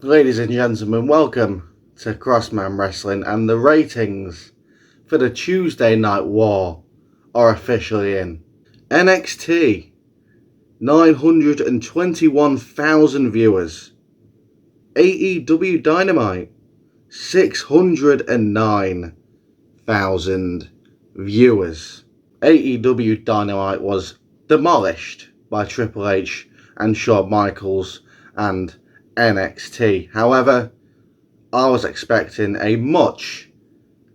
Ladies and gentlemen, welcome to Crossman Wrestling, and the ratings for the Tuesday Night War are officially in. NXT, 921,000 viewers. AEW Dynamite, 609,000 viewers. AEW Dynamite was demolished by Triple H and Shawn Michaels and NXT. However, I was expecting a much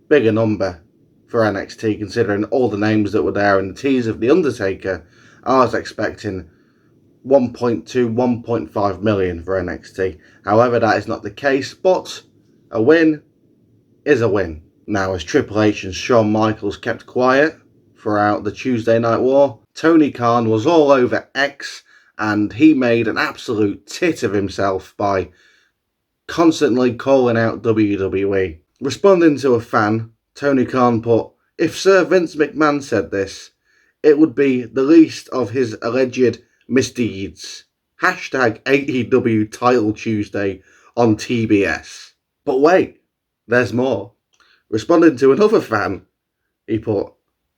bigger number for NXT, considering all the names that were there in the tease of The Undertaker. I was expecting 1.2, 1.5 million for NXT. However, that is not the case, but a win is a win. Now, as Triple H and Shawn Michaels kept quiet throughout the Tuesday Night War, Tony Khan was all over X, and he made an absolute tit of himself by constantly calling out WWE. Responding to a fan, Tony Khan put, "If Sir Vince McMahon said this, it would be the least of his alleged misdeeds. Hashtag AEW Title Tuesday on TBS." But wait, there's more. Responding to another fan, he put,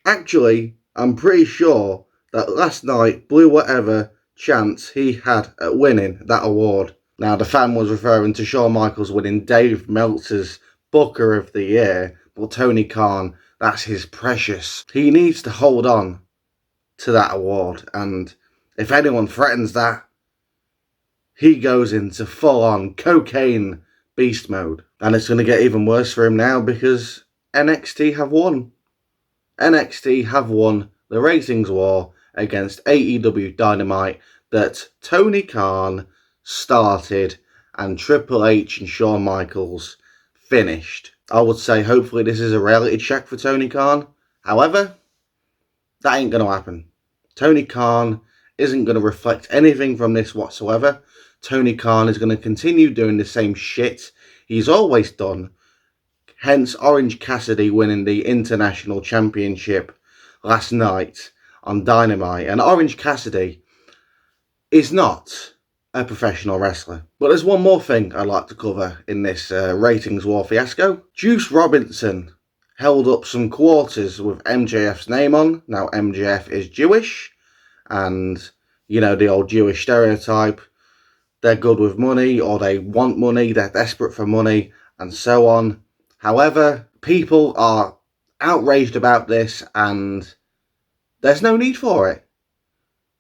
"Actually, I'm pretty sure that last night blew whatever chance he had at winning that award." Now, the fan was referring to Shawn Michaels winning Dave Meltzer's Booker of the Year, but Tony Khan, that's his precious. He needs to hold on to that award, and if anyone threatens that, he goes into full-on cocaine beast mode. And it's going to get even worse for him now because NXT have won. NXT have won the ratings war against AEW Dynamite that Tony Khan started and Triple H and Shawn Michaels finished. I would say hopefully this is a reality check for Tony Khan. However, that ain't going to happen. Tony Khan isn't going to reflect anything from this whatsoever. Tony Khan is going to continue doing the same shit he's always done. Hence Orange Cassidy winning the International Championship last night on Dynamite. And Orange Cassidy is not a professional wrestler. But there's one more thing I'd like to cover in this ratings war fiasco. Juice Robinson held up some quarters with MJF's name on. Now, MJF is Jewish, and you know the old Jewish stereotype. They're good with money, or they want money, they're desperate for money, and so on. However, people are outraged about this, and there's no need for it.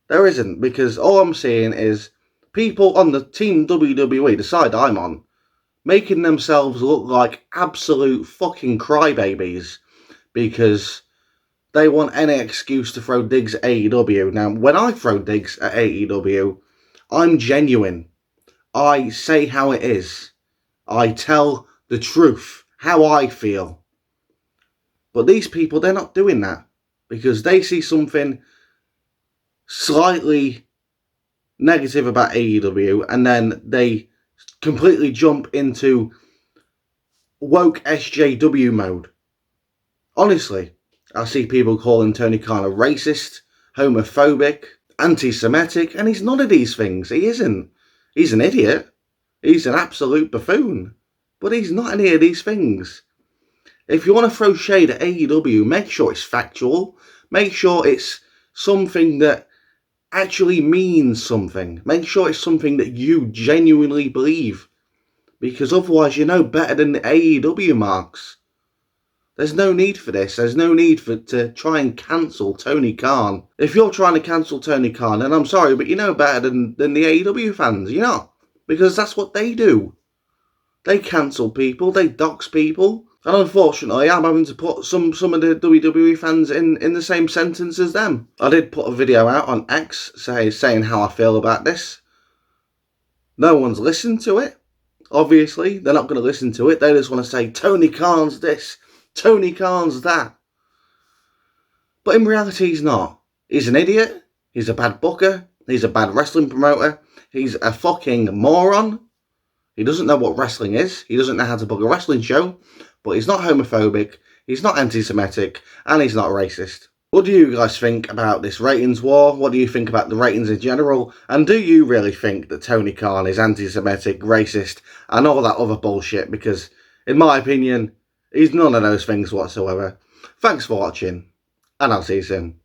There isn't, because all I'm seeing is people on the Team WWE, the side I'm on, making themselves look like absolute fucking crybabies because they want any excuse to throw digs at AEW. Now, when I throw digs at AEW, I'm genuine. I say how it is. I tell the truth, how I feel. But these people, they're not doing that because they see something slightly negative about AEW and then they completely jump into woke SJW mode. Honestly, I see people calling Tony Khan a racist, homophobic, anti-Semitic, and he's none of these things. He isn't. He's an idiot. He's an absolute buffoon. But he's not any of these things. If you want to throw shade at AEW, make sure it's factual. Make sure it's something that actually means something. Make sure it's something that you genuinely believe. Because otherwise you're no better than the AEW marks. There's no need for this. There's no need to try and cancel Tony Khan. If you're trying to cancel Tony Khan, then I'm sorry, but you're no better than the AEW fans. You're not. Because that's what they do. They cancel people. They dox people. And unfortunately, I'm having to put some of the WWE fans in the same sentence as them. I did put a video out on X saying how I feel about this. No one's listened to it. Obviously, they're not going to listen to it. They just want to say, Tony Khan's this, Tony Khan's that. But in reality, he's not. He's an idiot. He's a bad booker. He's a bad wrestling promoter. He's a fucking moron. He doesn't know what wrestling is. He doesn't know how to book a wrestling show. But he's not homophobic. He's not anti-Semitic. And he's not racist. What do you guys think about this ratings war? What do you think about the ratings in general? And do you really think that Tony Khan is anti-Semitic, racist, and all that other bullshit? Because, in my opinion, he's none of those things whatsoever. Thanks for watching, and I'll see you soon.